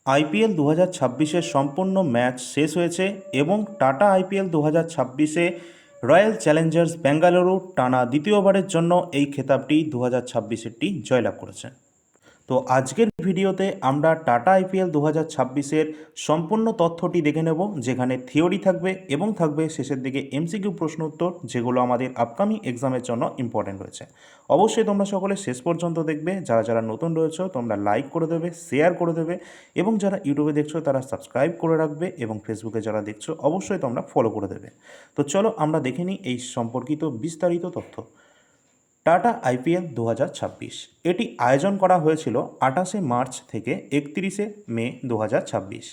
IPL 2026-এর সম্পূর্ণ match শেষ হয়েছে এবং টাটা আইপিএল 2026-এ রয়্যাল চ্যালেঞ্জার্স বেঙ্গালুরু টানা দ্বিতীয়বারের জন্য এই খেতাবটি 2026-এরটি জয়লাভ করেছে। তো আজকের ভিডিওতে আমরা টাটা আইপিএল 2026-এর সম্পূর্ণ তথ্যটি দেখে নেব, যেখানে থিওরি থাকবে এবং থাকবে শেষের দিকে এমসিকিউ প্রশ্ন উত্তর, যেগুলো আমাদের আপকামিং এক্সামের জন্য ইম্পর্টেন্ট রয়েছে। অবশ্যই তোমরা সকলে শেষ পর্যন্ত দেখবে। যারা যারা নতুন রয়েছে তোমরা লাইক করে দেবে, শেয়ার করে দেবে এবং যারা ইউটিউবে দেখছো তারা সাবস্ক্রাইব করে রাখবে এবং ফেসবুকে যারা দেখছো অবশ্যই তোমরা ফলো করে দেবে। তো চলো আমরা দেখে নিই এই সম্পর্কিত বিস্তারিত তথ্য। টাটা আইপিএল 2026 এটি আয়োজন করা হয়েছিল 28শে মার্চ থেকে 31শে মে 2026।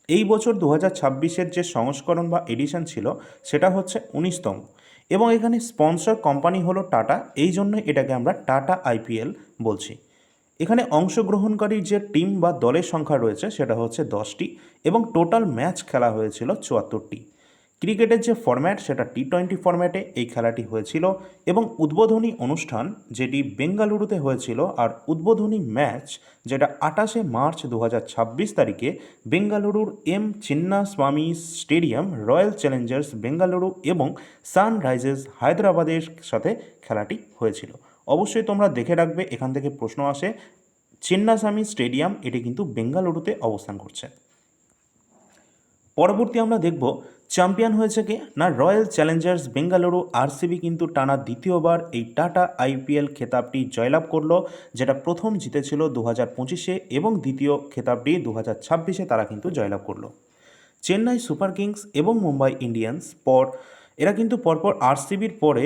এই বছর 2026-এর যে সংস্করণ বা এডিশন ছিল সেটা হচ্ছে 19তম এবং এখানে স্পন্সর কোম্পানি হলো টাটা, এই জন্য এটাকে আমরা টাটা আইপিএল বলছি। এখানে অংশগ্রহণকারী যে টিম বা দলের সংখ্যা রয়েছে সেটা হচ্ছে 10টি এবং টোটাল ম্যাচ খেলা হয়েছিল 74টি। ক্রিকেটের যে ফরম্যাট সেটা টি20 ফরম্যাটে এই খেলাটি হয়েছিল এবং উদ্বোধনী অনুষ্ঠান যেটি বেঙ্গালুরুতে হয়েছিল, আর উদ্বোধনী ম্যাচ যেটা 28শে মার্চ 2026 তারিখে বেঙ্গালুরুর M Chinnaswamy stadium Royal Challengers Bengaluru এবং সানরাইজার্স হায়দ্রাবাদের সাথে খেলাটি হয়েছিল। অবশ্যই তোমরা দেখে রাখবে, এখান থেকে প্রশ্ন আসে। চিন্নাস্বামী স্টেডিয়াম এটি কিন্তু বেঙ্গালুরুতে অবস্থান করছে। পরবর্তী আমরা দেখব চ্যাম্পিয়ন হয়েছে কে না, রয়্যাল চ্যালেঞ্জার্স বেঙ্গালুরু আরসিবি কিন্তু টানা দ্বিতীয়বার এই টাটা আইপিএল খেতাবটি জয়লাভ করলো, যেটা প্রথম জিতেছিল 2025-এ এবং দ্বিতীয় খেতাবটি 2026-এ তারা কিন্তু জয়লাভ করলো। চেন্নাই সুপার কিংস এবং মুম্বাই ইন্ডিয়ান্স এরা কিন্তু পরপর আরসিবির পরে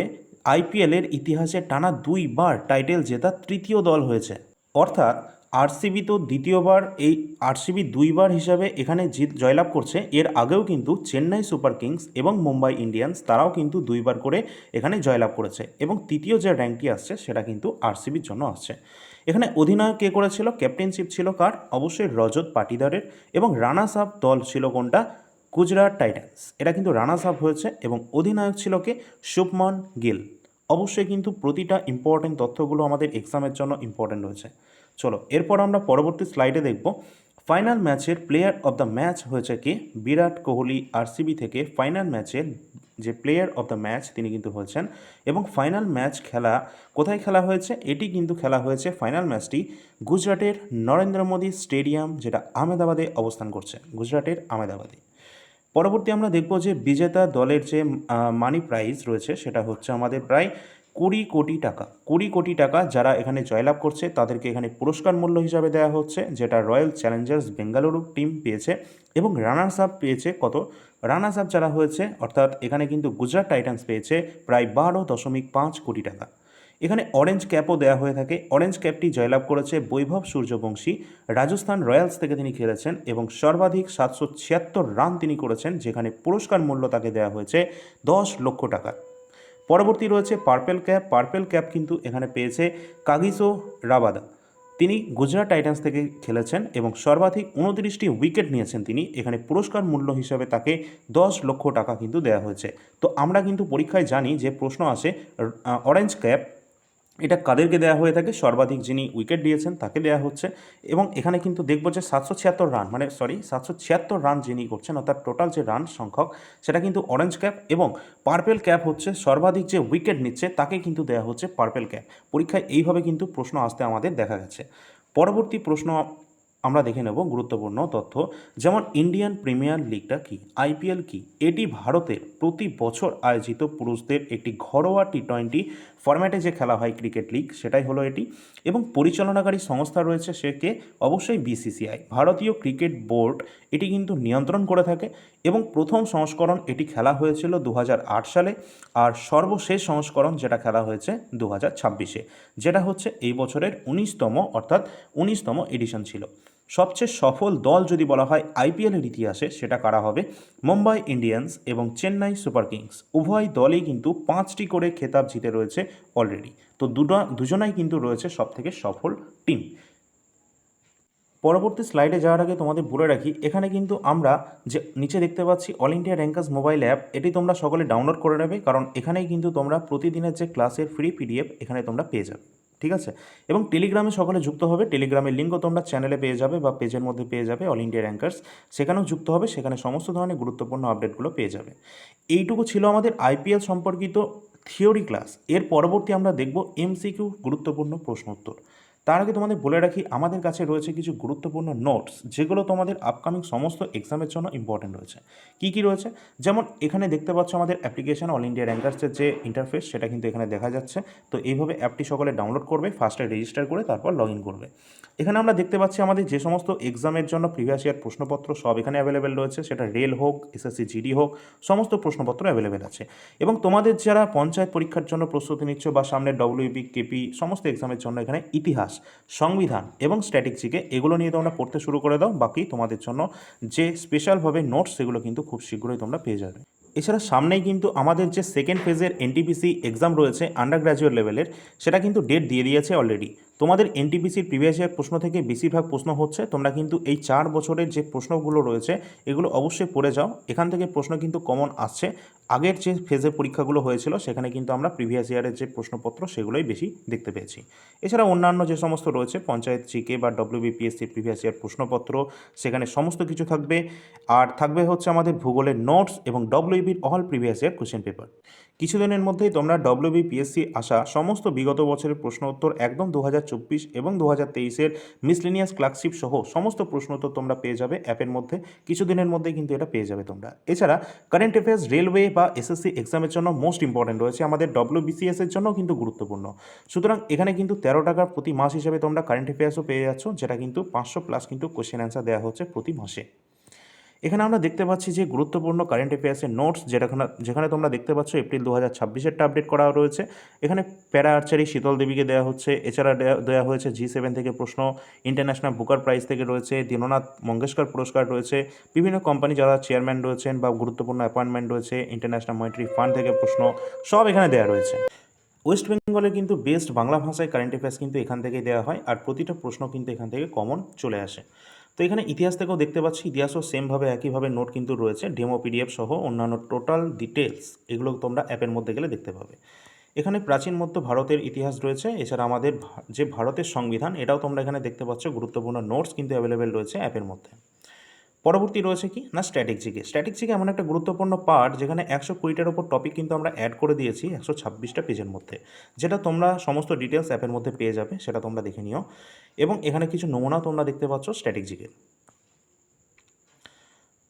আইপিএলের ইতিহাসে টানা দুইবার টাইটেল জেতা তৃতীয় দল হয়েছে। অর্থাৎ আরসিবি তো দ্বিতীয়বার, এই আরসিবি দুইবার হিসাবে এখানে জয়লাভ করছে। এর আগেও কিন্তু চেন্নাই সুপার কিংস এবং মুম্বাই ইন্ডিয়ান্স তারাও কিন্তু দুইবার করে এখানে জয়লাভ করেছে এবং তৃতীয় যে র্যাঙ্কটি আসছে সেটা কিন্তু আরসিবির জন্য আসছে। এখানে অধিনায়ক কে করেছিল, ক্যাপ্টেনশিপ ছিল কার, অবশ্যই রজত পাটিদারের, এবং রানার্স আপ দল ছিল কোনটা, গুজরাট টাইটান্স। এটা কিন্তু রানার্স আপ হয়েছে এবং অধিনায়ক ছিল কে, শুভমান গিল। অবশ্যই কিন্তু প্রতিটা ইম্পর্টেন্ট তথ্যগুলো আমাদের এক্সামের জন্য ইম্পর্টেন্ট রয়েছে। চলো এরপর আমরা পরবর্তী স্লাইডে দেখব ফাইনাল ম্যাচের প্লেয়ার অফ দ্য ম্যাচ হয়েছে কে, বিরাট কোহলি আরসিবি থেকে ফাইনাল ম্যাচের যে প্লেয়ার অফ দ্য ম্যাচ তিনি কিন্তু হয়েছেন। এবং ফাইনাল ম্যাচ খেলা কোথায় খেলা হয়েছে, এটি কিন্তু খেলা হয়েছে ফাইনাল ম্যাচটি গুজরাটের নরেন্দ্র মোদী স্টেডিয়াম, যেটা আহমেদাবাদে অবস্থান করছে, গুজরাটের আহমেদাবাদে। পরবর্তী আমরা দেখব যে বিজেতা দলের যে মানি প্রাইজ রয়েছে সেটা হচ্ছে আমাদের প্রায় 20 কোটি টাকা। 20 কোটি টাকা যারা এখানে জয়লাভ করছে তাদেরকে এখানে পুরস্কার মূল্য হিসাবে দেওয়া হচ্ছে, যেটা রয়্যাল চ্যালেঞ্জার্স বেঙ্গালুরু টিম পেয়েছে। এবং রানার্স আপ পেয়েছে কত, রানার্স আপ যারা হয়েছে অর্থাৎ এখানে কিন্তু গুজরাট টাইটান্স পেয়েছে প্রায় 12.5 কোটি টাকা। এখানে অরেঞ্জ ক্যাপও দেওয়া হয়ে থাকে। অরেঞ্জ ক্যাপটি জয়লাভ করেছে বৈভব সূর্যবংশী, রাজস্থান রয়্যালস থেকে তিনি খেলেছেন এবং সর্বাধিক 776 রান তিনি করেছেন, যেখানে পুরস্কার মূল্য তাকে দেওয়া হয়েছে 10 লক্ষ টাকা। পরবর্তী রয়েছে পার্পেল ক্যাপ। পার্পেল ক্যাপ কিন্তু এখানে পেয়েছে কাগিসো রাবাদা, তিনি গুজরাট টাইটান্স থেকে খেলেছেন এবং সর্বাধিক 29টি উইকেট নিয়েছেন তিনি। এখানে পুরস্কার মূল্য হিসাবে তাকে 10 লক্ষ টাকা কিন্তু দেওয়া হয়েছে। তো আমরা কিন্তু পরীক্ষায় জানি যে প্রশ্ন আসে অরেঞ্জ ক্যাপ এটা কাদেরকে দেওয়া হয়ে থাকে, সর্বাধিক যিনি উইকেট দিয়েছেন তাকে দেওয়া হচ্ছে। এবং এখানে কিন্তু দেখব যে 776 রান 776 রান যিনি করছেন, অর্থাৎ টোটাল যে রান সংখ্যক সেটা কিন্তু অরেঞ্জ ক্যাপ, এবং পার্পেল ক্যাপ হচ্ছে সর্বাধিক যে উইকেট নিচ্ছে তাকে কিন্তু দেওয়া হচ্ছে পার্পেল ক্যাপ। পরীক্ষায় এইভাবে কিন্তু প্রশ্ন আসতে আমাদের দেখা গেছে। পরবর্তী প্রশ্ন আমরা দেখে নেব গুরুত্বপূর্ণ তথ্য, যেমন ইন্ডিয়ান প্রিমিয়ার লিগটা কি, আইপিএল কি। এটি ভারতের প্রতি বছর আয়োজিত পুরুষদের একটি ঘরোয়া টি20 ফরম্যাটে যে খেলা হয় ক্রিকেট লিগ, সেটাই হলো এটি। এবং পরিচালনাকারী সংস্থা রয়েছে সে কে, অবশ্যই বিসিসিআই, ভারতীয় ক্রিকেট বোর্ড এটি কিন্তু নিয়ন্ত্রণ করে থাকে। এবং প্রথম সংস্করণ এটি খেলা হয়েছিল 2008 সালে, আর সর্বশেষ সংস্করণ যেটা খেলা হয়েছে 2026-এ, যেটা হচ্ছে এই বছরের 19তম, অর্থাৎ 19তম এডিশন ছিল। সবচেয়ে সফল দল যদি বলা হয় আইপিএলের ইতিহাসে সেটা কারা হবে, মুম্বাই ইন্ডিয়ান্স এবং চেন্নাই সুপার কিংস। উভয় দলই কিন্তু 5টি করে খেতাব জিতে রয়েছে অলরেডি। তো দুজনাই কিন্তু রয়েছে সবথেকে সফল টিম। পরবর্তী স্লাইডে যাওয়ার আগে তোমাদের বলে রাখি, এখানে কিন্তু আমরা যে নিচে দেখতে পাচ্ছি all India rankers mobile app, এটি তোমরা সকলে ডাউনলোড করে নেবে, কারণ এখানেই কিন্তু তোমরা প্রতিদিনের যে ক্লাসের ফ্রি পিডিএফ এখানে তোমরা পেয়ে যাবে। ঠিক আছে। এবং টেলিগ্রামে সকলে যুক্ত হবে, টেলিগ্রামের লিঙ্কও তোমরা চ্যানেলে পেয়ে যাবে বা পেজের মধ্যে পেয়ে যাবে, অল ইন্ডিয়া র্যাঙ্কার্স, সেখানেও যুক্ত হবে, সেখানে সমস্ত ধরনের গুরুত্বপূর্ণ আপডেটগুলো পেয়ে যাবে। এইটুকু ছিল আমাদের আইপিএল সম্পর্কিত থিওরি ক্লাস। এর পরবর্তী আমরা দেখব এমসিকিউ গুরুত্বপূর্ণ প্রশ্ন উত্তর। তার আগে তোমাদের বলে রাখি আমাদের কাছে রয়েছে কিছু গুরুত্বপূর্ণ নোটস, যেগুলো তোমাদের আপকামিং সমস্ত এক্সামের জন্য ইম্পর্টেন্ট রয়েছে। কী কী রয়েছে? যেমন এখানে দেখতে পাচ্ছ আমাদের অ্যাপ্লিকেশন অল ইন্ডিয়া র্যাঙ্কার্সের যে ইন্টারফেস, সেটা কিন্তু এখানে দেখা যাচ্ছে। তো এইভাবে অ্যাপটি সকলে ডাউনলোড করবে, ফার্স্টে রেজিস্টার করে তারপর লগ ইন করবে। এখানে আমরা দেখতে পাচ্ছি আমাদের যে সমস্ত এক্সামের জন্য প্রিভিয়াস ইয়ার প্রশ্নপত্র সব এখানে অ্যাভেলেবেল রয়েছে, সেটা রেল হোক, এসএসসি জিডি হোক, সমস্ত প্রশ্নপত্র অ্যাভেলেবেল আছে। এবং তোমাদের যারা পঞ্চায়েত পরীক্ষার জন্য প্রস্তুতি নিচ্ছ বা সামনে ডব্লিউবি, কেপি সমস্ত এক্সামের জন্য এখানে ইতিহাস, সংবিধান এবং স্ট্যাটিক্সিকে এগুলো নিয়ে তোমরা পড়তে শুরু করে দাও। বাকি তোমাদের জন্য যে স্পেশালভাবে নোটস সেগুলো কিন্তু খুব শীঘ্রই তোমরা পেয়ে যাবে। এছাড়া সামনেই কিন্তু আমাদের যে সেকেন্ড ফেজের এনটিপিসি এক্সাম রয়েছে আন্ডার গ্র্যাজুয়েট লেভেলের, সেটা কিন্তু ডেট দিয়ে দিয়েছে অলরেডি। তোমাদের এনটিপিসির প্রিভিয়াস ইয়ার প্রশ্ন থেকে বেশিরভাগ প্রশ্ন হচ্ছে, তোমরা কিন্তু এই 4 বছরের যে প্রশ্নগুলো রয়েছে এগুলো অবশ্যই পড়ে যাও। এখান থেকে প্রশ্ন কিন্তু কমন আসছে। আগের যে ফেজের পরীক্ষাগুলো হয়েছিল সেখানে কিন্তু আমরা প্রিভিয়াস ইয়ারের যে প্রশ্নপত্র সেগুলোই বেশি দেখতে পেয়েছি। এছাড়া অন্যান্য যে সমস্ত রয়েছে পঞ্চায়েত জিকে বা ডব্লিউবিপিএসসির প্রিভিয়াস ইয়ার প্রশ্নপত্র, সেখানে সমস্ত কিছু থাকবে। আর থাকবে হচ্ছে আমাদের ভূগোলের নোটস এবং ডব্লিউবির all previous year question paper. কিছুদিনের মধ্যেই তোমরা ডব্লিউবিপিএসসি আসা সমস্ত বিগত বছরের প্রশ্ন উত্তর একদম 2024 এবং 2023-এর মিসলেনিয়াস ক্লার্কশিপ সহ সমস্ত প্রশ্ন উত্তর তোমরা পেয়ে যাবে অ্যাপের মধ্যে। কিছুদিনের মধ্যেই কিন্তু এটা পেয়ে যাবে তোমরা। এছাড়া কারেন্ট অ্যাফেয়ার্স, রেলওয়ে বা এসএসসি এক্সামের জন্য মোস্ট ইম্পর্টেন্ট রয়েছে, আমাদের ডব্লিউবিসিএসের জন্য কিন্তু গুরুত্বপূর্ণ। সুতরাং এখানে কিন্তু 13 টাকার প্রতি মাস হিসেবে তোমরা কারেন্ট অ্যাফেয়ার্সও পেয়ে যাচ্ছ, যেটা কিন্তু 500+ কিন্তু কোশ্চেন অ্যান্সার দেওয়া হচ্ছে প্রতি মাসে। এখানে আমরা দেখতে পাচ্ছি যে গুরুত্বপূর্ণ কারেন্ট অ্যাফেয়ার্সের নোটস, যেখানে তোমরা দেখতে পাচ্ছ এপ্রিল 2026-এরটা আপডেট করা রয়েছে। এখানে প্যারা আর্চারি শীতল দেবীকে দেওয়া হচ্ছে। এছাড়া দেওয়া হয়েছে G7 থেকে প্রশ্ন, ইন্টারন্যাশনাল বুকার প্রাইজ থেকে রয়েছে, দীননাথ মঙ্গেশকর পুরস্কার রয়েছে, বিভিন্ন কোম্পানি যারা চেয়ারম্যান রয়েছেন বা গুরুত্বপূর্ণ অ্যাপয়েন্টমেন্ট রয়েছে, ইন্টারন্যাশনাল মনিটারি ফান্ড থেকে প্রশ্ন, সব এখানে দেওয়া রয়েছে। ওয়েস্ট বেঙ্গলের কিন্তু বেস্ট বাংলা ভাষায় কারেন্ট অ্যাফেয়ার্স কিন্তু এখান থেকেই দেওয়া হয়, আর প্রতিটা প্রশ্ন কিন্তু এখান থেকে কমন চলে আসে। তো এখানে ইতিহাস থেকেও দেখতে পাচ্ছি, ইতিহাসও সেমভাবে একইভাবে নোট কিন্তু রয়েছে, ডেমো পিডিএফ সহ অন্যান্য টোটাল ডিটেলস, এগুলো তোমরা অ্যাপের মধ্যে গেলে দেখতে পাবে। এখানে প্রাচীন মধ্য ভারতের ইতিহাস রয়েছে। এছাড়া আমাদের যে ভারতের সংবিধান, এটাও তোমরা এখানে দেখতে পাচ্ছ, গুরুত্বপূর্ণ নোটস কিন্তু অ্যাভেলেবেল রয়েছে অ্যাপের মধ্যে। পরবর্তী রয়েছে কি না স্ট্র্যাটেজিকে। স্ট্র্যাটেজিকে এমন একটা গুরুত্বপূর্ণ পার্ট, যেখানে 120টার ওপর টপিক কিন্তু আমরা অ্যাড করে দিয়েছি 126টা পেজের মধ্যে, যেটা তোমরা সমস্ত ডিটেলস অ্যাপের মধ্যে পেয়ে যাবে, সেটা তোমরা দেখে নিও। এবং এখানে কিছু নমুনাও তোমরা দেখতে পাচ্ছ স্ট্র্যাটেজিকে।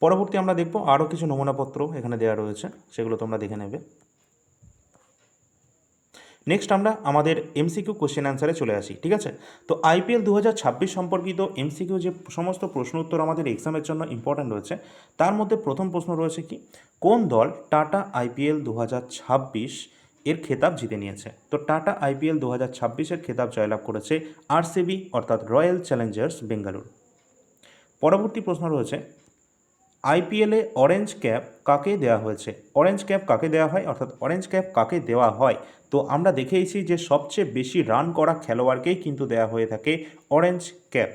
পরবর্তী আমরা দেখব আরও কিছু নমুনাপত্র এখানে দেওয়া রয়েছে, সেগুলো তোমরা দেখে নেবে। নেক্সট আমরা আমাদের এমসিকিউ কোশ্চেন অ্যান্সারে চলে আসি, ঠিক আছে। তো আইপিএল 2026 সম্পর্কিত এমসিকিউ যে সমস্ত প্রশ্ন উত্তর আমাদের এক্সামের জন্য ইম্পর্ট্যান্ট রয়েছে, তার মধ্যে প্রথম প্রশ্ন রয়েছে কি, কোন দল টাটা আইপিএল 2026 এর খেতাব জিতে নিয়েছে? তো টাটা আইপিএল 2026-এর খেতাব জয়লাভ করেছে আরসিবি, অর্থাৎ রয়্যাল চ্যালেঞ্জার্স বেঙ্গালুরু। পরবর্তী প্রশ্ন রয়েছে, আইপিএলে অরেঞ্জ ক্যাপ কাকে দেওয়া হয়েছে? অরেঞ্জ ক্যাপ কাকে দেওয়া হয়, অর্থাৎ অরেঞ্জ ক্যাপ কাকে দেওয়া হয়? তো আমরা দেখেইছি যে সবচেয়ে বেশি রান করা খেলোয়াড়কেই কিন্তু দেওয়া হয়ে থাকে অরেঞ্জ ক্যাপ।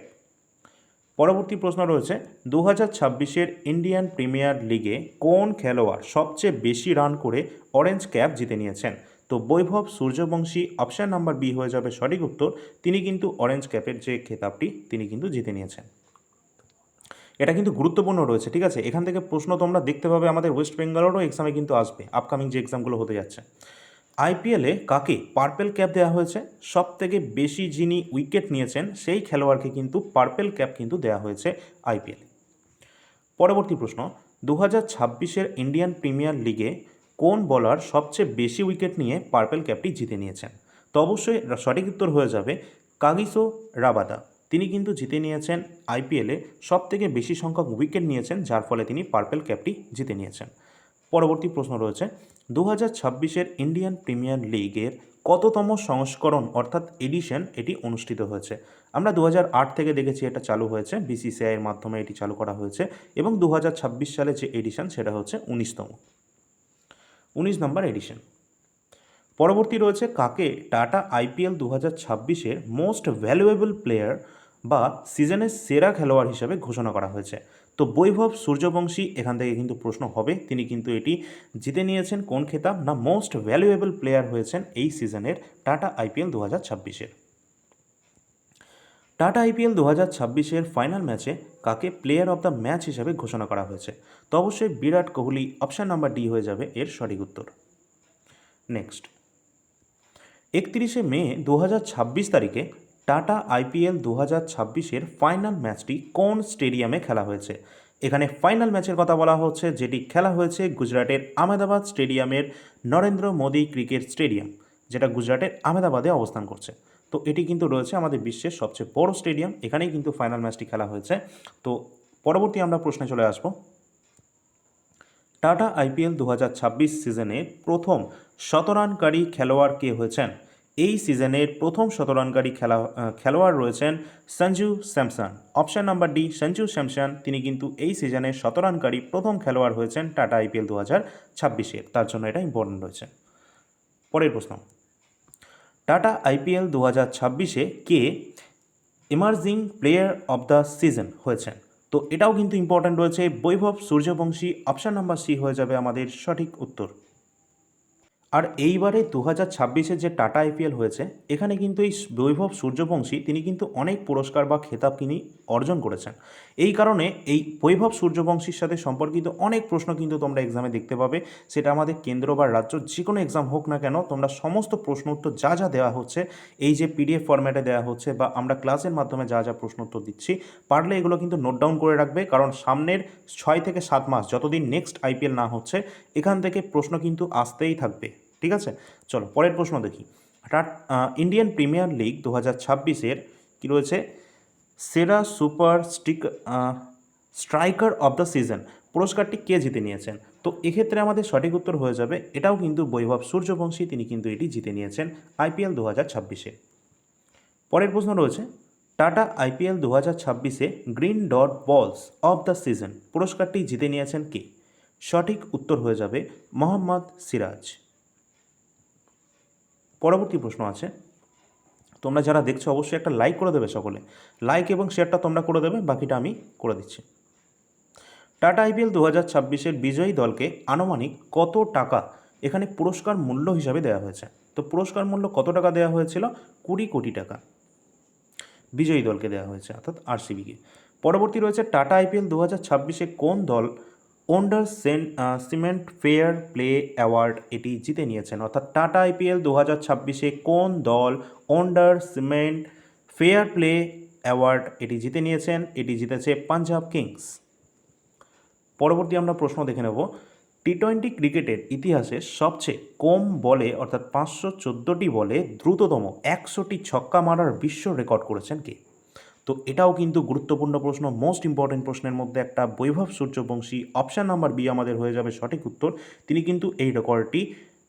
পরবর্তী প্রশ্ন রয়েছে, 2026-এর ইন্ডিয়ান প্রিমিয়ার লিগে কোন খেলোয়াড় সবচেয়ে বেশি রান করে অরেঞ্জ ক্যাপ জিতে নিয়েছেন? তো বৈভব সূর্যবংশী, অপশান নাম্বার বি হয়ে যাবে সঠিক উত্তর। তিনি কিন্তু অরেঞ্জ ক্যাপের যে খেতাবটি তিনি কিন্তু জিতে নিয়েছেন। এটা কিন্তু গুরুত্বপূর্ণ রয়েছে, ঠিক আছে। এখান থেকে প্রশ্ন তোমরা দেখতে পাবে আমাদের ওয়েস্ট বেঙ্গলেরও এক্সামে কিন্তু আসবে, আপকামিং যে এক্সামগুলো হতে যাচ্ছে। আইপিএলে কাকে পার্পেল ক্যাপ দেওয়া হয়েছে? সব থেকে বেশি যিনি উইকেট নিয়েছেন সেই খেলোয়াড়কে কিন্তু পার্পেল ক্যাপ কিন্তু দেওয়া হয়েছে আইপিএলে। পরবর্তী প্রশ্ন, 2026-এর ইন্ডিয়ান প্রিমিয়ার লিগে কোন বোলার সবচেয়ে বেশি উইকেট নিয়ে পার্পেল ক্যাপটি জিতে নিয়েছেন? তো অবশ্যই সঠিক উত্তর হয়ে যাবে কাগিসো রাবাদা। তিনি কিন্তু জিতে নিয়েছেন আইপিএলে, সব থেকে বেশি সংখ্যক উইকেট নিয়েছেন, যার ফলে তিনি পার্পেল ক্যাপটি জিতে নিয়েছেন। পরবর্তী প্রশ্ন রয়েছে, 2026-এর ইন্ডিয়ান প্রিমিয়ার লিগের কততম সংস্করণ অর্থাৎ এডিশন এটি অনুষ্ঠিত হয়েছে? আমরা 2008 থেকে দেখেছি এটা চালু হয়েছে, বিসিসিআইয়ের মাধ্যমে এটি চালু করা হয়েছে, এবং 2026 সালে যে এডিশন সেটা হচ্ছে 19 নম্বর এডিশন। পরবর্তী রয়েছে, কাকে টাটা আইপিএল 2026-এর মোস্ট ভ্যালুয়েবল প্লেয়ার বা সিজনের সেরা খেলোয়াড় হিসেবে ঘোষণা করা হয়েছে? তো বৈভব সূর্যবংশী এখান থেকে কিন্তু প্রশ্ন হবে, তিনি কিন্তু এটি জিতে নিয়েছেন কোন খেতাব না মোস্ট ভ্যালুয়েবল প্লেয়ার হয়েছেন এই সিজনের টাটা আইপিএল 2026-এর। টাটা আইপিএল 2026-এর ফাইনাল ম্যাচে কাকে প্লেয়ার অফ দ্য ম্যাচ হিসেবে ঘোষণা করা হয়েছে? তো অবশ্যই Virat Kohli, option number D হয়ে যাবে এর সঠিক উত্তর। নেক্সট, 31শে মে 2026 তারিখে টাটা আইপিএল 2026-এর ফাইনাল ম্যাচটি কোন স্টেডিয়ামে খেলা হয়েছে? এখানে ফাইনাল ম্যাচের কথা বলা হচ্ছে, যেটি খেলা হয়েছে গুজরাটের আহমেদাবাদ স্টেডিয়ামের নরেন্দ্র মোদী ক্রিকেট স্টেডিয়াম, যেটা গুজরাটের আহমেদাবাদে অবস্থান করছে। তো এটি কিন্তু রয়েছে আমাদের বিশ্বের সবচেয়ে বড় স্টেডিয়াম, এখানেই কিন্তু ফাইনাল ম্যাচটি খেলা হয়েছে। তো পরবর্তী আমরা প্রশ্নে চলে আসব। টাটা আইপিএল 2026 সিজনে প্রথম শতরানকারী খেলোয়াড় কে হয়েছেন? এই সিজনের প্রথম শতরানকারী খেলোয়াড় রয়েছেন Sanju Samson. Option number D Sanju Samson, তিনি কিন্তু এই সিজনের শতরানকারী প্রথম খেলোয়াড় হয়েছেন টাটা আইপিএল 2026-এর, তার জন্য এটা ইম্পর্টেন্ট রয়েছে। পরের প্রশ্ন, টাটা আইপিএল 2026-এ কে emerging player of the season হয়েছেন? তো এটাও কিন্তু ইম্পর্ট্যান্ট রয়েছে, Vaibhav Suryavanshi. Option number C হয়ে যাবে আমাদের সঠিক উত্তর। আর এইবারে 2026-এ যে টাটা আইপিএল হয়েছে, এখানে কিন্তু এই বৈভব সূর্যবংশী তিনি কিন্তু অনেক পুরস্কার বা খেতাব তিনি অর্জন করেছেন। এই কারণে এই বৈভব সূর্যবংশীর সাথে সম্পর্কিত অনেক প্রশ্ন কিন্তু তোমরা এক্সামে দেখতে পাবে, সেটা আমাদের কেন্দ্র বা রাজ্য যে কোনো এক্সাম হোক না কেন, তোমরা সমস্ত প্রশ্ন উত্তর যা যা দেওয়া হচ্ছে, এই যে পিডিএফ ফরম্যাটে দেওয়া হচ্ছে বা আমরা ক্লাসের মাধ্যমে যা যা প্রশ্ন উত্তর দিচ্ছি, পারলে এগুলো কিন্তু নোট ডাউন করে রাখবে, কারণ সামনের 6 থেকে 7 মাস যতদিন নেক্সট আইপিএল না হচ্ছে, এখান থেকে প্রশ্ন কিন্তু আসতেই থাকবে। ঠিক আছে, চলো পরের প্রশ্ন দেখি। ইন্ডিয়ান প্রিমিয়ার লিগ 2026-এর কী রয়েছে? সেরা super striker of the season পুরস্কারটি কে জিতে নিয়েছেন? তো এক্ষেত্রে আমাদের সঠিক উত্তর হয়ে যাবে, এটাও কিন্তু বৈভব সূর্যবংশী, তিনি কিন্তু এটি জিতে নিয়েছেন আইপিএল 2026-এ। পরের প্রশ্ন রয়েছে, টাটা আইপিএল 2026-এ গ্রিন ডট বলস অফ দ্য সিজন পুরস্কারটি জিতে নিয়েছেন কে? সঠিক উত্তর হয়ে যাবে মোহাম্মদ সিরাজ। পরবর্তী প্রশ্ন আছে, তোমরা যারা দেখছো অবশ্যই একটা লাইক করে দেবে, সকলে লাইক এবং শেয়ারটা তোমরা করে দেবে, বাকিটা আমি করে দিচ্ছি। টাটা আইপিএল 2026-এর বিজয়ী দলকে আনুমানিক কত টাকা এখানে পুরস্কার মূল্য হিসাবে দেওয়া হয়েছে? তো পুরস্কার মূল্য কত টাকা দেওয়া হয়েছিল? 20 কোটি টাকা বিজয়ী দলকে দেওয়া হয়েছে, অর্থাৎ আরসিবিকে। পরবর্তী রয়েছে, টাটা আইপিএল 2026-এ কোন দল wonder cement fair play award এটি জিতে নিয়েছেন? অর্থাৎ টাটা আইপিএল 2026-এ কোন দল wonder cement fair play award এটি জিতে নিয়েছেন? এটি জিতেছে পাঞ্জাব কিংস। পরবর্তী আমরা প্রশ্ন দেখে নেব, টি-20 ক্রিকেটের ইতিহাসে সবচেয়ে কম বলে অর্থাৎ 514টি বলে দ্রুততম 100টি ছক্কা মারার বিশ্ব রেকর্ড করেছেন কে? তো এটাও কিন্তু গুরুত্বপূর্ণ প্রশ্ন, মোস্ট ইম্পর্টেন্ট প্রশ্নের মধ্যে একটা, বৈভব সূর্যবংশী। অপশান নাম্বার বি আমাদের হয়ে যাবে সঠিক উত্তর, তিনি কিন্তু এই রেকর্ডটি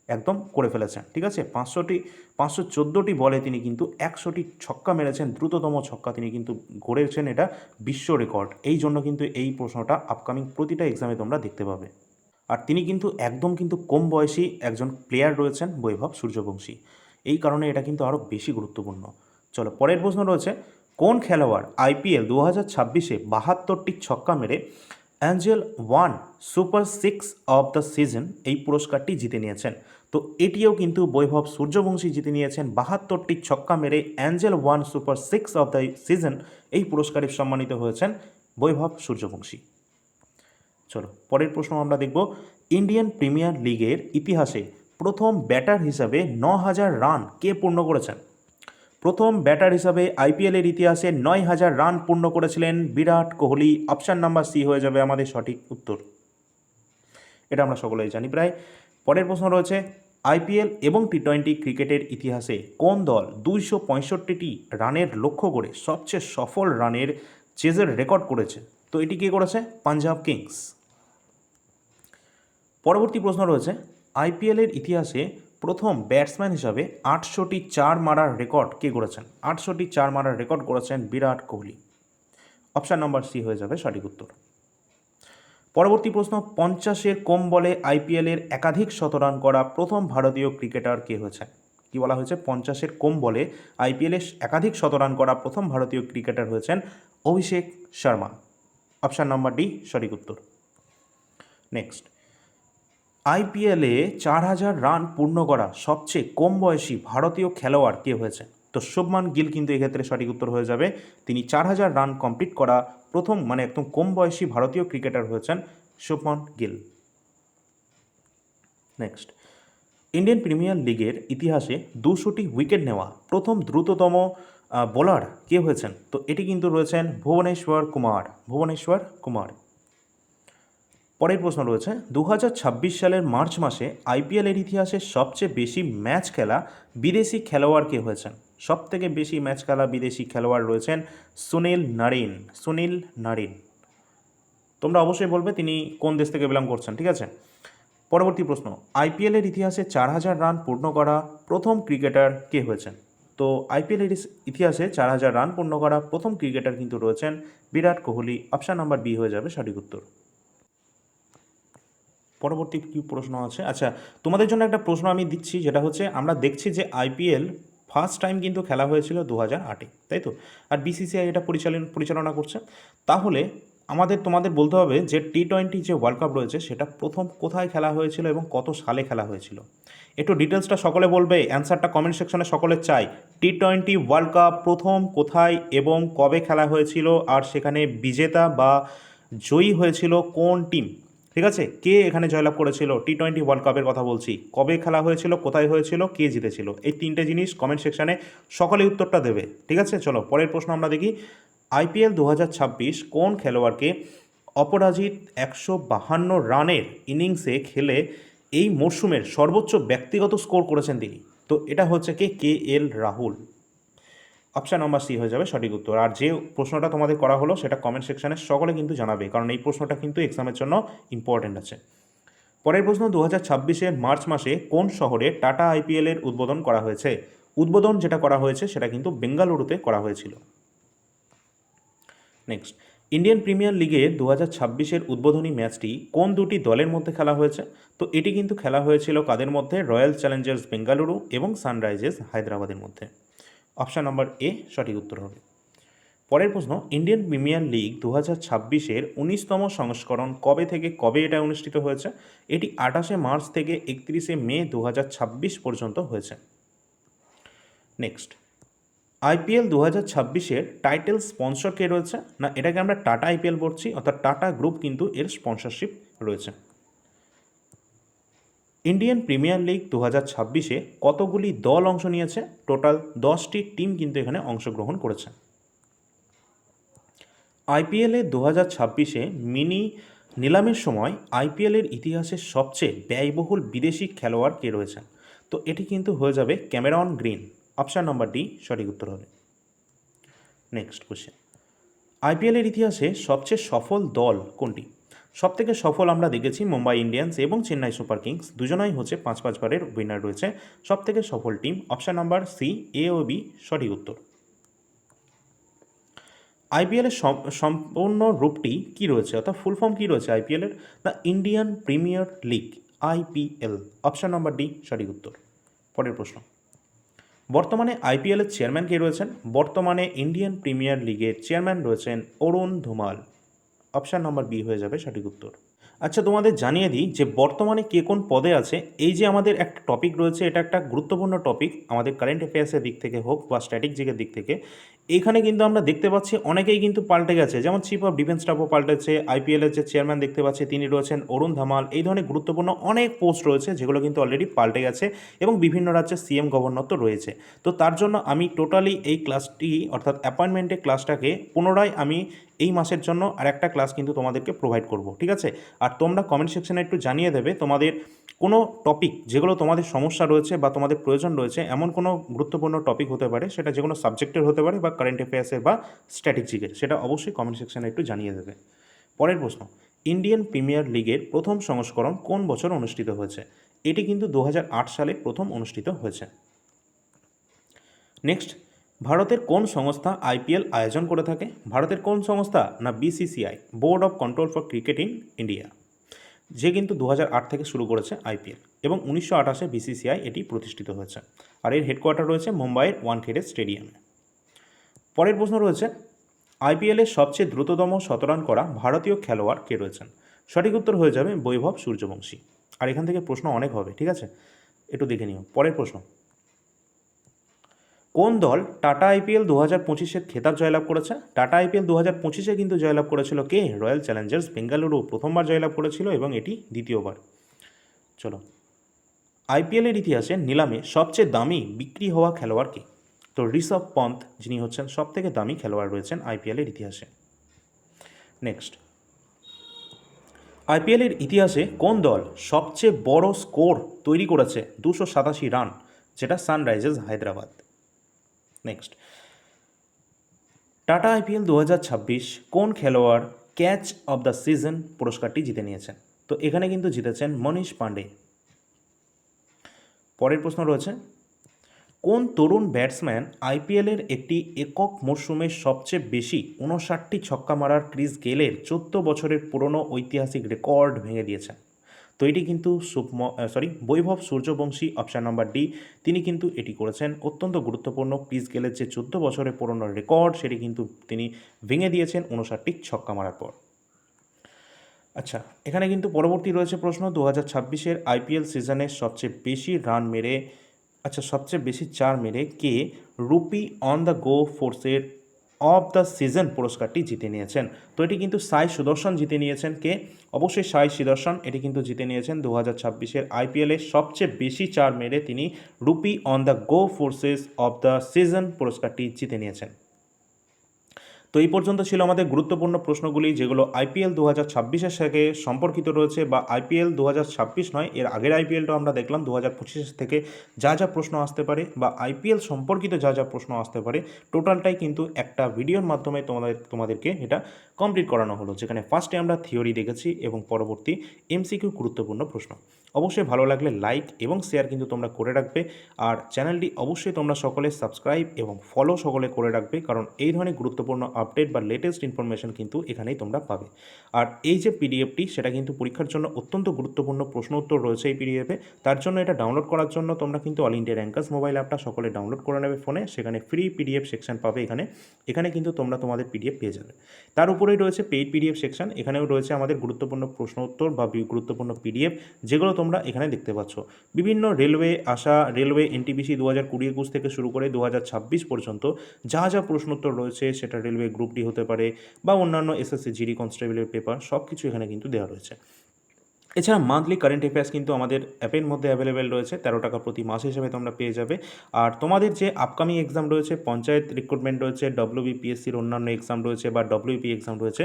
একদম করে ফেলেছেন। ঠিক আছে, 514টি বলে তিনি কিন্তু 100টি ছক্কা মেরেছেন, দ্রুততম ছক্কা তিনি কিন্তু গড়েছেন, এটা বিশ্ব রেকর্ড। এই জন্য কিন্তু এই প্রশ্নটা আপকামিং প্রতিটা এক্সামে তোমরা দেখতে পাবে। আর তিনি কিন্তু একদম কিন্তু কম বয়সী একজন প্লেয়ার রয়েছেন, বৈভব সূর্যবংশী, এই কারণে এটা কিন্তু আরও বেশি গুরুত্বপূর্ণ। চলো পরের প্রশ্ন রয়েছে, কোন খেলোয়াড় আইপিএল 2026-এ 72টি ছক্কা মেরে Angel 1 super 6 of the season এই পুরস্কারটি জিতে নিয়েছেন? তো এটিও কিন্তু বৈভব সূর্যবংশী জিতে নিয়েছেন, 72টি ছক্কা মেরে Angel 1 super 6 of the season এই পুরস্কারে সম্মানিত হয়েছেন বৈভব সূর্যবংশী। চলো পরের প্রশ্ন আমরা দেখব, ইন্ডিয়ান প্রিমিয়ার লিগের ইতিহাসে প্রথম ব্যাটার হিসাবে 9000 রান কে পূর্ণ করেছেন? প্রথম ব্যাটার হিসাবে আইপিএলের ইতিহাসে 9000 রান পূর্ণ করেছিলেন Virat Kohli. Option number C হয়ে যাবে আমাদের সঠিক উত্তর, এটা আমরা সকলেই জানি প্রায়। পরের প্রশ্ন রয়েছে, আইপিএল এবং টি-20 ক্রিকেটের ইতিহাসে কোন দল 265টি রানের লক্ষ্য করে সবচেয়ে সফল রানের চেজের রেকর্ড করেছে? তো এটি কে করেছে? পাঞ্জাব কিংস। পরবর্তী প্রশ্ন রয়েছে, আইপিএলের ইতিহাসে প্রথম ব্যাটসম্যান হিসাবে 800টি চার মারার রেকর্ড কে করেছেন? 800টি চার মারার রেকর্ড করেছেন Virat Kohli. Option number C হয়ে যাবে সঠিক উত্তর। পরবর্তী প্রশ্ন, 50-এর কম বলে আইপিএলের একাধিক শতরান করা প্রথম ভারতীয় ক্রিকেটার কে হয়েছেন? কি বলা হয়েছে? 50-এর কম বলে আইপিএলে একাধিক শতরান করা প্রথম ভারতীয় ক্রিকেটার হয়েছেন Abhishek Sharma. Option number D সঠিক উত্তর। নেক্সট, আইপিএলে 4000 রান পূর্ণ করা সবচেয়ে কম বয়সী ভারতীয় খেলোয়াড় কে হয়েছে? তো তো শুভমান গিল কিন্তু এক্ষেত্রে সঠিক উত্তর হয়ে যাবে। তিনি 4000 রান কমপ্লিট করা প্রথম মানে একদম কম বয়সী ভারতীয় ক্রিকেটার হয়েছেন Shubman Gill. Next, Indian premier লিগের ইতিহাসে 200টি উইকেট নেওয়া প্রথম দ্রুততম বোলার কে হয়েছেন? তো এটি কিন্তু রয়েছেন ভুবনেশ্বর কুমার। পরের প্রশ্ন রয়েছে 2026 সালের মার্চ মাসে আইপিএলের ইতিহাসে সবচেয়ে বেশি ম্যাচ খেলা বিদেশি খেলোয়াড় কে হয়েছেন? সব থেকে বেশি ম্যাচ খেলা বিদেশি খেলোয়াড় রয়েছেন সুনীল নারিন। তোমরা অবশ্যই বলবে তিনি কোন দেশ থেকে বিলং করছেন, ঠিক আছে? পরবর্তী প্রশ্ন, আইপিএলের ইতিহাসে 4000 রান পূর্ণ করা প্রথম ক্রিকেটার কে হয়েছেন? তো আইপিএলের ইতিহাসে 4000 রান পূর্ণ করা প্রথম ক্রিকেটার কিন্তু রয়েছেন Virat Kohli. Option number B হয়ে যাবে সঠিক উত্তর। পরবর্তী কী প্রশ্ন আছে? আচ্ছা, তোমাদের জন্য একটা প্রশ্ন আমি দিচ্ছি, যেটা হচ্ছে আমরা দেখছি যে আইপিএল ফার্স্ট টাইম কিন্তু খেলা হয়েছিল 2008-এ, তাই তো? আর বিসিসিআই এটা পরিচালনা করছে। তাহলে তোমাদের বলতে হবে যে টি-20 যে ওয়ার্ল্ড কাপ রয়েছে সেটা প্রথম কোথায় খেলা হয়েছিল এবং কত সালে খেলা হয়েছিল। একটু ডিটেলসটা সকলে বলবে, অ্যান্সারটা কমেন্ট সেকশনে সকলে চাই। টি-20 ওয়ার্ল্ড কাপ প্রথম কোথায় এবং কবে খেলা হয়েছিল, আর সেখানে বিজেতা বা জয়ী হয়েছিল কোন টিম? ঠিক আছে, কে এখানে জয়লাভ করেছিল? টি-20 ওয়ার্ল্ড কাপের কথা বলছি। কবে খেলা হয়েছিল, কোথায় হয়েছিল, কে জিতেছিল? এই তিনটে জিনিস কমেন্ট সেকশানে সকলেই উত্তরটা দেবে, ঠিক আছে? চলো পরের প্রশ্ন আমরা দেখি। আইপিএল 2026 কোন খেলোয়াড়কে অপরাজিত 152 রানের ইনিংসে খেলে এই মরশুমের সর্বোচ্চ ব্যক্তিগত স্কোর করেছেন তিনি? তো এটা হচ্ছে কে এল রাহুল। অপশান নাম্বার সি হয়ে যাবে সঠিক উত্তর। আর যে প্রশ্নটা তোমাদের করা হলো সেটা কমেন্ট সেকশানে সকলে কিন্তু জানাবে, কারণ এই প্রশ্নটা কিন্তু এক্সামের জন্য ইম্পর্টেন্ট আছে। পরের প্রশ্ন, 2026-এর মার্চ মাসে কোন শহরে টাটা আইপিএলের উদ্বোধন করা হয়েছে? উদ্বোধন যেটা করা হয়েছে সেটা কিন্তু বেঙ্গালুরুতে করা হয়েছিল। নেক্সট, ইন্ডিয়ান প্রিমিয়ার লিগের 2026-এর উদ্বোধনী ম্যাচটি কোন দুটি দলের মধ্যে খেলা হয়েছে? তো এটি কিন্তু খেলা হয়েছিল কাদের মধ্যে? রয়্যাল চ্যালেঞ্জার্স বেঙ্গালুরু এবং সানরাইজার্স হায়দ্রাবাদের মধ্যে। অপশান নাম্বার এ সঠিক উত্তর হবে। পরের প্রশ্ন, ইন্ডিয়ান প্রিমিয়ার লিগ 2026-এর 19তম সংস্করণ কবে থেকে কবে এটা অনুষ্ঠিত হয়েছে? এটি 28শে মার্চ থেকে 31শে মে 2026 পর্যন্ত হয়েছে। নেক্সট, আইপিএল 2026-এর টাইটেল স্পন্সর কে রয়েছে? না, এটাকে আমরা টাটা আইপিএল বলছি, অর্থাৎ টাটা গ্রুপ কিন্তু এর স্পন্সরশিপ রয়েছে। ইন্ডিয়ান প্রিমিয়ার লিগ 2026-এ কতগুলি দল অংশ নিয়েছে? টোটাল 10টি টিম কিন্তু এখানে অংশগ্রহণ করেছে। আইপিএলে 2026-এ মিনি নিলামের সময় আইপিএলের ইতিহাসের সবচেয়ে ব্যয়বহুল বিদেশি খেলোয়াড় কে রয়েছেন? তো এটি কিন্তু হয়ে যাবে Cameron green. Option number D সঠিক উত্তর হবে। নেক্সট কোশ্চেন, আইপিএলের ইতিহাসে সবচেয়ে সফল দল কোনটি? সবথেকে সফল আমরা দেখেছি মুম্বাই ইন্ডিয়ান্স এবং চেন্নাই সুপার কিংস, দুজনাই হচ্ছে 5 বারের উইনার রয়েছে। সবথেকে সফল টিম অপশান নাম্বার সি, এ ও বি সঠিক উত্তর। আইপিএলের সম্পূর্ণ রূপটি কী রয়েছে, অর্থাৎ ফুল ফর্ম কী রয়েছে আইপিএলের? The Indian premier league, IPL. Option number D সঠিক উত্তর। পরের প্রশ্ন, বর্তমানে আইপিএলের চেয়ারম্যান কে রয়েছেন? বর্তমানে ইন্ডিয়ান প্রিমিয়ার লিগের চেয়ারম্যান রয়েছেন অরুণ ধুমাল। অপশান নাম্বার বি হয়ে যাবে সঠিক উত্তর। আচ্ছা, তোমাদের জানিয়ে দিই যে বর্তমানে কে কোন পদে আছে। এই যে আমাদের একটা টপিক রয়েছে, এটা একটা গুরুত্বপূর্ণ টপিক আমাদের কারেন্ট অ্যাফেয়ার্সের দিক থেকে হোক বা স্ট্র্যাটেজিকের দিক থেকে। এখানে কিন্তু আমরা দেখতে পাচ্ছি অনেকেই কিন্তু পাল্টে গেছে, যেমন চিফ অফ ডিফেন্স স্টাফও পাল্টেছে। আইপিএলের যে চেয়ারম্যান দেখতে পাচ্ছি তিনি রয়েছেন অরুণ ধামাল। এই ধরনের গুরুত্বপূর্ণ অনেক পোস্ট রয়েছে যেগুলো কিন্তু অলরেডি পাল্টে গেছে, এবং বিভিন্ন রাজ্যে সিএম গভর্নর তো রয়েছে। তো তার জন্য আমি টোটালি এই ক্লাসটি, অর্থাৎ অ্যাপয়েন্টমেন্টের ক্লাসটাকে পুনরায় আমি এই মাসের জন্য আর একটা ক্লাস কিন্তু তোমাদেরকে প্রোভাইড করব, ঠিক আছে? আর তোমরা কমেন্ট সেকশনে একটু জানিয়ে দেবে তোমাদের কোনো টপিক যেগুলো তোমাদের সমস্যা রয়েছে বা তোমাদের প্রয়োজন রয়েছে, এমন কোনো গুরুত্বপূর্ণ টপিক হতে পারে, সেটা যে কোনো সাবজেক্টের হতে পারে বা কারেন্ট অ্যাফেয়ার্সের বা স্ট্র্যাটেজিকের, সেটা অবশ্যই কমেন্ট সেকশনে একটু জানিয়ে দেবে। পরের প্রশ্ন, ইন্ডিয়ান প্রিমিয়ার লিগের প্রথম সংস্করণ কোন বছর অনুষ্ঠিত হয়েছে? এটি কিন্তু 2008 সালে প্রথম অনুষ্ঠিত হয়েছে। নেক্সট, ভারতের কোন সংস্থা আইপিএল আয়োজন করে থাকে? ভারতের কোন সংস্থা? না BCCI, board of control for cricket in India, যে কিন্তু 2008 থেকে শুরু করেছে আইপিএল, এবং 1928-এ বিসিসিআই এটি প্রতিষ্ঠিত হয়েছে। আর এর হেডকোয়ার্টার রয়েছে মুম্বাইয়ের ওয়ানখেড়ে স্টেডিয়ামে। পরের প্রশ্ন রয়েছে, আইপিএলের সবচেয়ে দ্রুততম শতরান করা ভারতীয় খেলোয়াড় কে রয়েছেন? সঠিক উত্তর হয়ে যাবে বৈভব সূর্যবংশী। আর এখান থেকে প্রশ্ন অনেক হবে, ঠিক আছে, একটু দেখে নিও। পরের প্রশ্ন, কোন দল টাটা আইপিএল 2025-এর খেতাব জয়লাভ করেছে? টাটা আইপিএল 2025-এ কিন্তু জয়লাভ করেছিল কে? রয়্যাল চ্যালেঞ্জার্স বেঙ্গালুরু প্রথমবার জয়লাভ করেছিল এবং এটি দ্বিতীয়বার। চলো, আইপিএলের ইতিহাসে নিলামে সবচেয়ে দামি বিক্রি হওয়া খেলোয়াড় কে? তো ঋষভ পন্থ, যিনি হচ্ছেন সবথেকে দামি খেলোয়াড় রয়েছেন আইপিএলের ইতিহাসে। নেক্সট, আইপিএলের ইতিহাসে কোন দল সবচেয়ে বড় স্কোর তৈরি করেছে 287 রান, যেটা Sunrisers Hyderabad. Next, tata IPL 2026 কোন খেলোয়াড় ক্যাচ অফ দ্য সিজন পুরস্কারটি জিতে নিয়েছেন? তো এখানে কিন্তু জিতেছেন মনীষ পাণ্ডে। পরের প্রশ্ন রয়েছে, কোন তরুণ ব্যাটসম্যান আইপিএলের একটি একক মরশুমে সবচেয়ে বেশি 59টি ছক্কা মারার ক্রিস গেলের 14 বছরের পুরনো ঐতিহাসিক রেকর্ড ভেঙে দিয়েছেন? তো এটি কিন্তু বৈভব সূর্যবংশী, অপশান নাম্বার ডি, তিনি কিন্তু এটি করেছেন। অত্যন্ত গুরুত্বপূর্ণ, ক্রিস গেলের যে 14 বছরের পুরনো রেকর্ড সেটি কিন্তু তিনি ভেঙে দিয়েছেন 59টি ছক্কা মারার পর। আচ্ছা, এখানে কিন্তু পরবর্তী রয়েছে প্রশ্ন, 2026-এর আইপিএল সিজনে সবচেয়ে বেশি রান মেরে সবচেয়ে বেশি চার মেরে কে রুপি অন দ্য গো ফোর্সের অফ দ্য সিজন পুরস্কারটি জিতে নিয়েছেন? তো এটি কিন্তু সাই সুদর্শন জিতে নিয়েছেন। কে? অবশ্যই সাই সুদর্শন এটি কিন্তু জিতে নিয়েছেন। 2026-এর আইপিএলে সবচেয়ে বেশি চার মেরে তিনি rupee on the go forces of the season পুরস্কারটি জিতে নিয়েছেন। তো এই পর্যন্ত ছিল আমাদের গুরুত্বপূর্ণ প্রশ্নগুলি, যেগুলো আইপিএল 2026-এর সাথে সম্পর্কিত রয়েছে, বা আইপিএল 2026 নয়, এর আগের আইপিএলটাও আমরা দেখলাম 2025 থেকে যা যা প্রশ্ন আসতে পারে, বা আইপিএল সম্পর্কিত যা যা প্রশ্ন আসতে পারে, টোটালটাই কিন্তু একটা ভিডিওর মাধ্যমে তোমাদেরকে এটা কমপ্লিট করানো হলো, যেখানে ফার্স্টে আমরা থিওরি দেখেছি এবং পরবর্তী এমসিকিউ গুরুত্বপূর্ণ প্রশ্ন। অবশ্যই ভালো লাগলে লাইক এবং শেয়ার কিন্তু তোমরা করে রাখবে, আর চ্যানেলটি অবশ্যই তোমরা সকলে সাবস্ক্রাইব এবং ফলো সকলে করে রাখবে, কারণ এই ধরনের গুরুত্বপূর্ণ আপডেট বা লেটেস্ট ইনফরমেশন কিন্তু এখানেই তোমরা পাবে। আর এই যে পিডিএফটি, সেটা কিন্তু পরীক্ষার জন্য অত্যন্ত গুরুত্বপূর্ণ প্রশ্ন উত্তর রয়েছে এই পিডিএফে। তার জন্য এটা ডাউনলোড করার জন্য তোমরা কিন্তু অল ইন্ডিয়া র্যাঙ্কার্স মোবাইল অ্যাপটা সকলে ডাউনলোড করে নেবে ফোনে, সেখানে ফ্রি পিডিএফ সেকশন পাবে। এখানে কিন্তু তোমরা তোমাদের পিডিএফ পেয়ে যাবে। তার উপরেই রয়েছে পেইড পিডিএফ সেকশন, এখানেও রয়েছে আমাদের গুরুত্বপূর্ণ প্রশ্ন উত্তর বা গুরুত্বপূর্ণ পিডিএফ, যেগুলো তোমরা এখানে দেখতে পাচ্ছ। বিভিন্ন রেলওয়ে এনটিপিসি 2020-21 থেকে শুরু করে 2026 পর্যন্ত যা যা প্রশ্ন উত্তর রয়েছে, সেটা রেলওয়ে গ্রুপ ডি হতে পারে বা অন্যান্য এসএসসি জিডি কনস্টেবলের পেপার, সব কিছু এখানে কিন্তু দেওয়া রয়েছে। এছাড়া মান্থলি কারেন্ট অ্যাফেয়ার্স কিন্তু আমাদের অ্যাপের মধ্যে অ্যাভেলেবেল রয়েছে, 13 টাকা প্রতি মাস হিসেবে তোমরা পেয়ে যাবে। আর তোমাদের যে আপকামিং এক্সাম রয়েছে, পঞ্চায়েত রিক্রুটমেন্ট রয়েছে, ডব্লিউবিপিএসসির অন্যান্য এক্সাম রয়েছে বা ডব্লিউপি এক্সাম রয়েছে,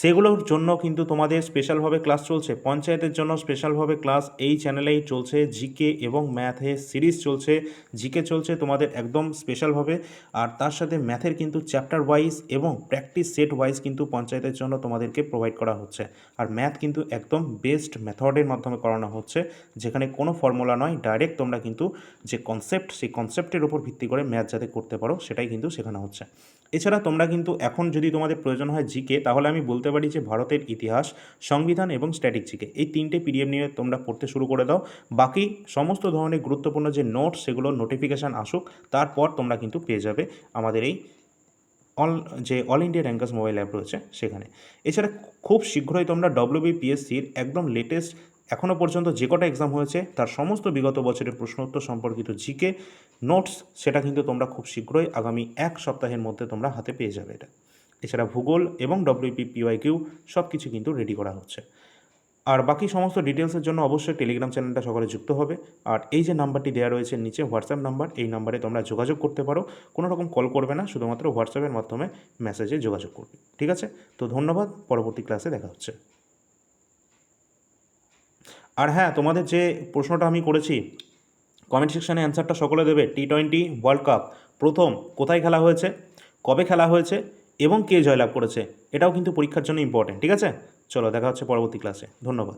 সেগুলোর জন্য কিন্তু তোমাদের স্পেশালভাবে ক্লাস চলছে। পঞ্চায়েতের জন্য স্পেশালভাবে ক্লাস এই চ্যানেলেই চলছে, জিকে এবং ম্যাথে সিরিজ চলছে। জিকে চলছে তোমাদের একদম স্পেশালভাবে, আর তার সাথে ম্যাথের কিন্তু চ্যাপ্টার ওয়াইজ এবং প্র্যাকটিস সেট ওয়াইজ কিন্তু পঞ্চায়েতের জন্য তোমাদেরকে প্রোভাইড করা হচ্ছে। আর ম্যাথ কিন্তু একদম বেস্ট মেথডের মাধ্যমে করানো হচ্ছে, যেখানে কোনো ফর্মুলা নয়, ডাইরেক্ট তোমরা কিন্তু যে কনসেপ্ট, সেই কনসেপ্টের উপর ভিত্তি করে ম্যাথ যাতে করতে পারো, সেটাই কিন্তু শেখানো হচ্ছে। এছাড়া তোমরা কিন্তু এখন যদি তোমাদের প্রয়োজন হয় জিকে, তাহলে আমি বলতে পারি যে ভারতের ইতিহাস, সংবিধান এবং স্ট্যাটিক জিকে, এই তিনটে পিডিএফ নিয়ে তোমরা পড়তে শুরু করে দাও। বাকি সমস্ত ধরনের গুরুত্বপূর্ণ যে নোটস, সেগুলো নোটিফিকেশান আসুক, তারপর তোমরা কিন্তু পেয়ে যাবে আমাদের এই all India rankers mobile app রয়েছে সেখানে। এছাড়া খুব শীঘ্রই তোমরা ডব্লিউবিপিএসসির একদম লেটেস্ট এখনও পর্যন্ত যে কটা এক্সাম হয়েছে তার সমস্ত বিগত বছরের প্রশ্ন উত্তর সম্পর্কিত জিকে নোটস, সেটা কিন্তু তোমরা খুব শীঘ্রই আগামী এক সপ্তাহের মধ্যে তোমরা হাতে পেয়ে যাবে এটা। এছাড়া ভূগোল এবং ডব্লিউপিপিওয়াইকিউ সব কিছু কিন্তু রেডি করা হচ্ছে। আর বাকি সমস্ত ডিটেলসের জন্য অবশ্যই টেলিগ্রাম চ্যানেলটা সকলে যুক্ত হবে। আর এই যে নাম্বারটি দেওয়া রয়েছে নিচে, হোয়াটসঅ্যাপ নাম্বার, এই নাম্বারে তোমরা যোগাযোগ করতে পারো। কোনো রকম কল করবে না, শুধুমাত্র হোয়াটসঅ্যাপের মাধ্যমে মেসেজে যোগাযোগ করবে। ঠিক আছে, তো ধন্যবাদ, পরবর্তী ক্লাসে দেখা হচ্ছে। আর হ্যাঁ, তোমাদের যে প্রশ্নটা আমি করেছি, কমেন্ট সেকশানে অ্যান্সারটা সকলে দেবে। টি20 ওয়ার্ল্ড কাপ প্রথম কোথায় খেলা হয়েছে, কবে খেলা হয়েছে এবং কে জয়লাভ করেছে, এটাও কিন্তু পরীক্ষার জন্য ইম্পর্টেন্ট। ঠিক আছে, চলো দেখা হচ্ছে পরবর্তী ক্লাসে। ধন্যবাদ।